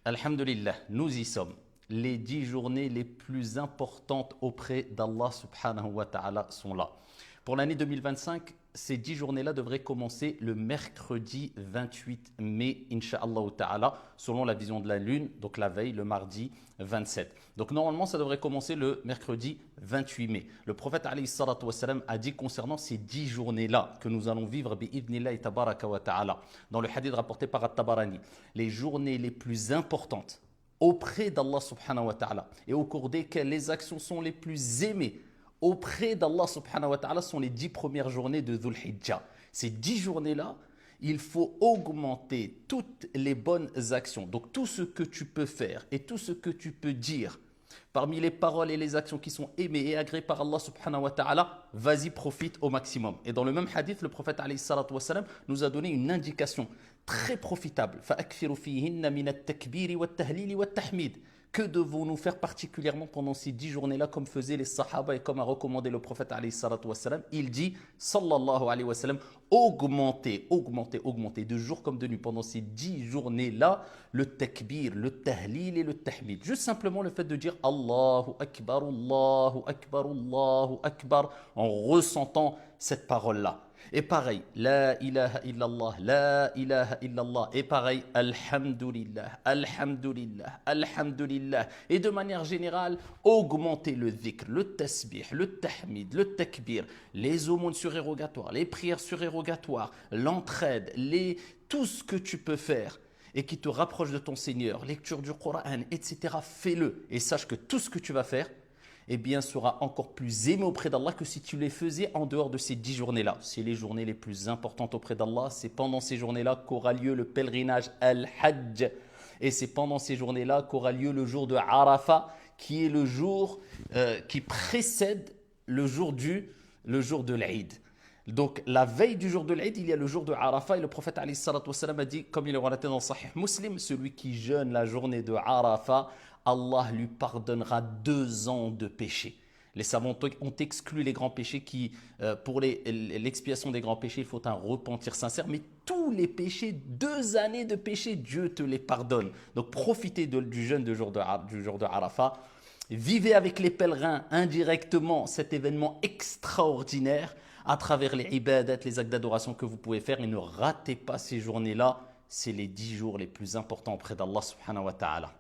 Alhamdulillah, nous y sommes. Les 10 journées les plus importantes auprès d'Allah subhanahu wa ta'ala sont là. Pour l'année 2025, ces 10 journées-là devraient commencer le mercredi 28 mai, Inch'Allah ta'ala, selon la vision de la lune, donc la veille, le mardi 27. Donc normalement, ça devrait commencer le mercredi 28 mai. Le prophète alayhi salatu wassalam a dit concernant ces 10 journées-là que nous allons vivre bi'idnillahi tabaraka wa ta'ala, dans le hadith rapporté par At-Tabarani, les journées les plus importantes auprès d'Allah subhanahu wa ta'ala et au cours desquelles les actions sont les plus aimées auprès d'Allah subhanahu wa ta'ala sont les 10 premières journées de Dhul Hijjah. Ces 10 journées-là, il faut augmenter toutes les bonnes actions. Donc tout ce que tu peux faire et tout ce que tu peux dire parmi les paroles et les actions qui sont aimées et agréées par Allah subhanahu wa ta'ala, vas-y, profite au maximum. Et dans le même hadith, le prophète alayhi salatu wassalam nous a donné une indication très profitable. فَأَكْثِرُ فِيهِنَّ مِنَ التَّكْبِيرِ وَالتَّهْلِيلِ وَالتَّحْمِيدِ. Que devons-nous faire particulièrement pendant ces 10 journées-là, comme faisaient les sahaba et comme a recommandé le prophète alayhi salatu wassalam? Il dit, sallallahu alayhi wa sallam, augmenter de jour comme de nuit pendant ces 10 journées-là, le takbir, le tahlil et le tahmid. Juste simplement le fait de dire Allahu Akbar, Allahu Akbar, Allahu Akbar, en ressentant cette parole-là. Et pareil, la ilaha illallah, la ilaha illallah. Et pareil, alhamdulillah, alhamdulillah, alhamdulillah. Et de manière générale, augmenter le dhikr, le tasbih, le tahmid, le takbir, les aumônes surérogatoires, les prières surérogatoires, l'entraide, tout ce que tu peux faire et qui te rapproche de ton Seigneur, lecture du Coran, etc. Fais-le et sache que tout ce que tu vas faire, eh bien, sera encore plus aimé auprès d'Allah que si tu les faisais en dehors de ces 10 journées-là. C'est les journées les plus importantes auprès d'Allah. C'est pendant ces journées-là qu'aura lieu le pèlerinage Al-Hajj. Et c'est pendant ces journées-là qu'aura lieu le jour de Arafat, qui est le jour qui précède le jour de l'Aïd. Donc, la veille du jour de l'Aïd, il y a le jour de Arafat. Et le prophète alayhi salatu wassalam a dit, comme il est relaté dans Sahih Muslim, celui qui jeûne la journée de Arafat, Allah lui pardonnera 2 ans de péché. Les savants ont exclu les grands péchés qui, pour l'expiation des grands péchés, il faut un repentir sincère. Mais tous les péchés, 2 années de péché, Dieu te les pardonne. Donc profitez du jeûne du jour de Arafat. Vivez avec les pèlerins indirectement cet événement extraordinaire à travers les ibadat, les actes d'adoration que vous pouvez faire. Et ne ratez pas ces journées-là. C'est les 10 jours les plus importants auprès d'Allah subhanahu wa ta'ala.